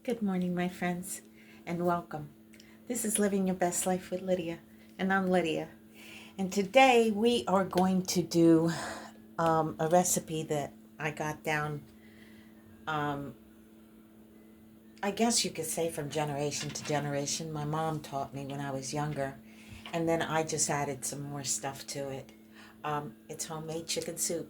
Good morning, my friends, and welcome. This is Living Your Best Life with Lydia, and I'm Lydia. And today we are going to do a recipe that I got down, I guess you could say from generation to generation. My mom taught me when I was younger, and then I just added some more stuff to it. It's homemade chicken soup.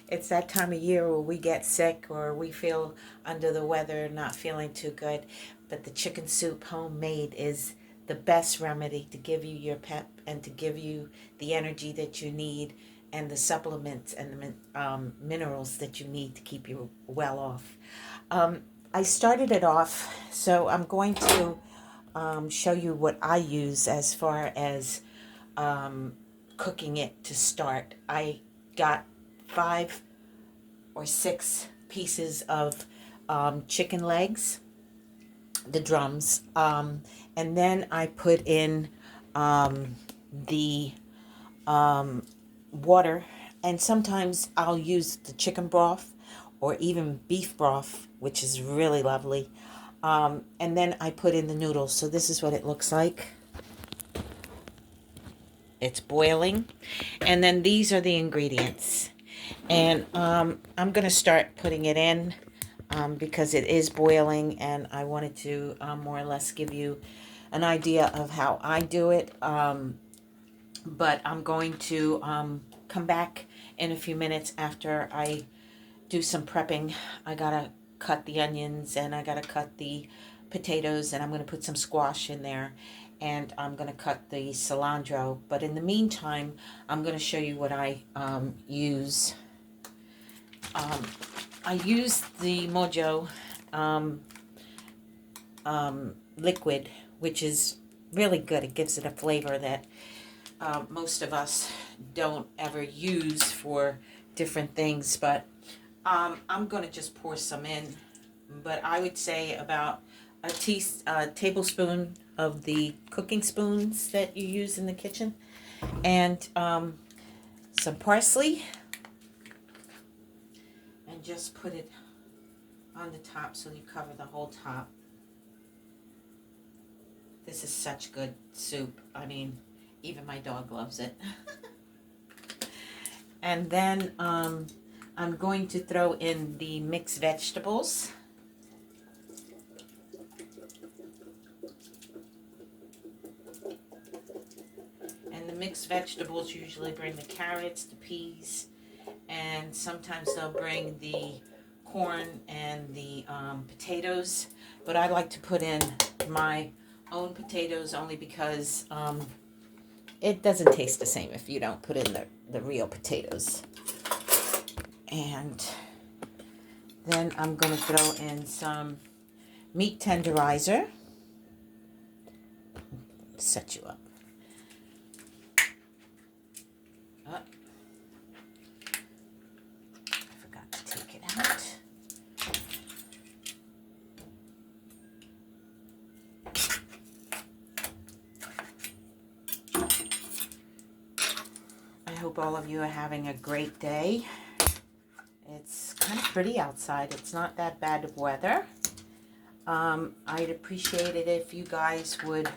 It's that time of year where we get sick or we feel under the weather, not feeling too good. But the chicken soup homemade is the best remedy to give you your pep and to give you the energy that you need and the supplements and the minerals that you need to keep you well off. I started it off, so I'm going to show you what I use as far as cooking it to start. I got 5 or 6 pieces of chicken legs, the drums, and then I put in the water, and sometimes I'll use the chicken broth or even beef broth, which is really lovely, and then I put in the noodles. So this is what it looks like. It's boiling, and then these are the ingredients. And I'm going to start putting it in because it is boiling, and I wanted to more or less give you an idea of how I do it. But I'm going to come back in a few minutes after I do some prepping. I got to cut the onions, and I got to cut the potatoes, and I'm going to put some squash in there. And I'm going to cut the cilantro. But in the meantime, I'm going to show you what I use. I use the Mojo liquid, which is really good. It gives it a flavor that most of us don't ever use for different things. But I'm going to just pour some in. But I would say about a tablespoon of the cooking spoons that you use in the kitchen, and some parsley, and just put it on the top so you cover the whole top. This is such good soup. I mean, even my dog loves it. And then I'm going to throw in the mixed vegetables. And the mixed vegetables usually bring the carrots, the peas, and sometimes they'll bring the corn and the potatoes. But I like to put in my own potatoes only because it doesn't taste the same if you don't put in the real potatoes. And then I'm going to throw in some meat tenderizer. Set you up. I forgot to take it out. I hope all of you are having a great day. It's kind of pretty outside. It's not that bad of weather. I'd appreciate it if you guys would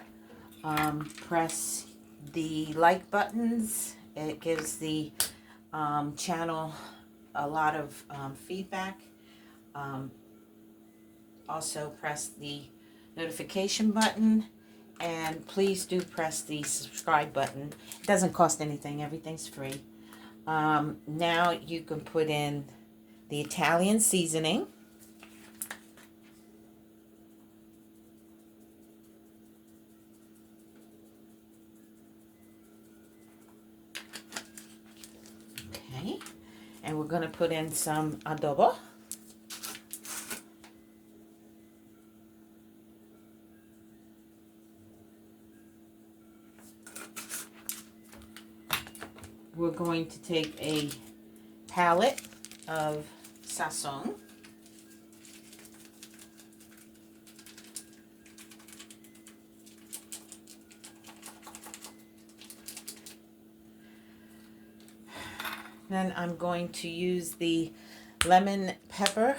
press the like buttons. It gives the channel a lot of feedback. Also press the notification button, and please do press the subscribe button. It doesn't cost anything. Everything's free. Now you can put in the Italian seasoning. Okay. And we're going to put in some Adobe. We're going to take a palette of sazon. Then I'm going to use the lemon pepper.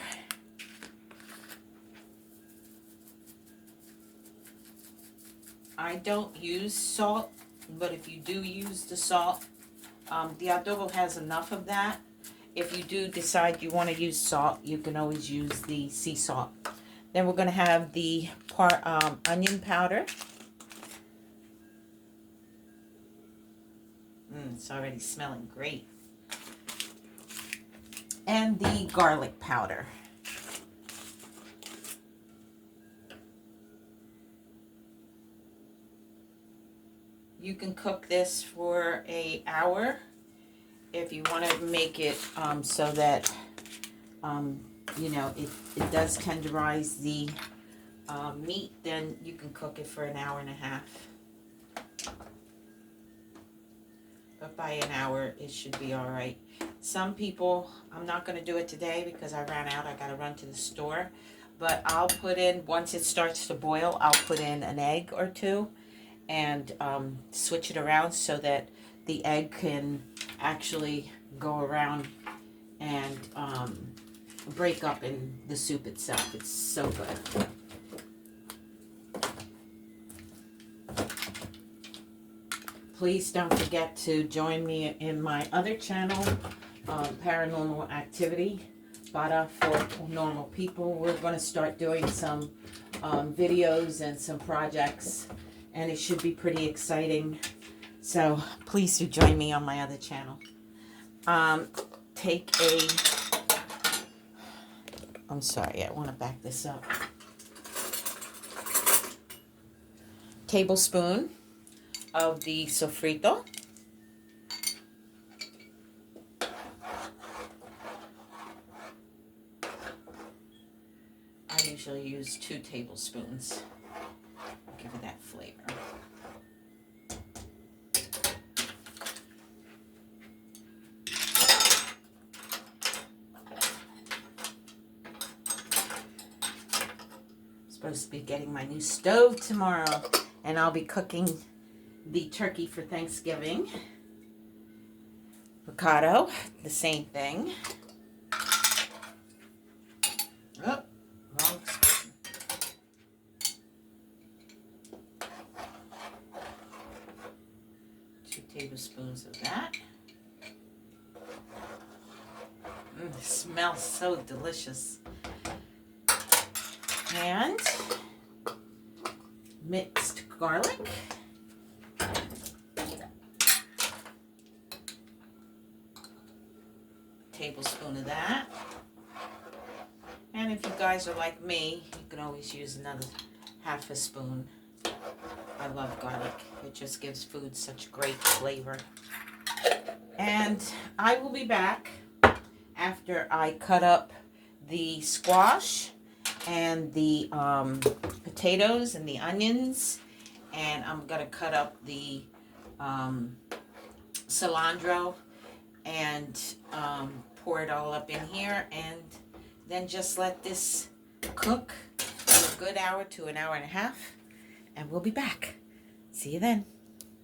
I don't use salt, but if you do use the salt, the Adobe has enough of that. If you do decide you want to use salt, you can always use the sea salt. Then we're going to have the onion powder. It's already smelling great. And the garlic powder. You can cook this for an hour if you want to make it so that you know it does tenderize the meat. Then you can cook it for an hour and a half. But by an hour, it should be all right. Some people, I'm not going to do it today because I ran out. I got to run to the store. But I'll put in, once it starts to boil, I'll put in an egg or two and switch it around so that the egg can actually go around and break up in the soup itself. It's so good. Please don't forget to join me in my other channel, Paranormal Activity, Bada for Normal People. We're going to start doing some videos and some projects, and it should be pretty exciting. So please do join me on my other channel. Take a, I'm sorry, I want to back this up. Tablespoon of the sofrito. I usually use 2 tablespoons. Give it that flavor. I'm supposed to be getting my new stove tomorrow, and I'll be cooking the turkey for Thanksgiving. Avocado, the same thing. Oh, wrong spoon. 2 tablespoons of that. It smells so delicious. And mixed garlic. Tablespoon of that. And if you guys are like me, you can always use another half a spoon. I love garlic. It just gives food such great flavor. And I will be back after I cut up the squash and the potatoes and the onions, and I'm gonna cut up the cilantro and pour it all up in here, and then just let this cook for a good hour to an hour and a half, and we'll be back. See you then.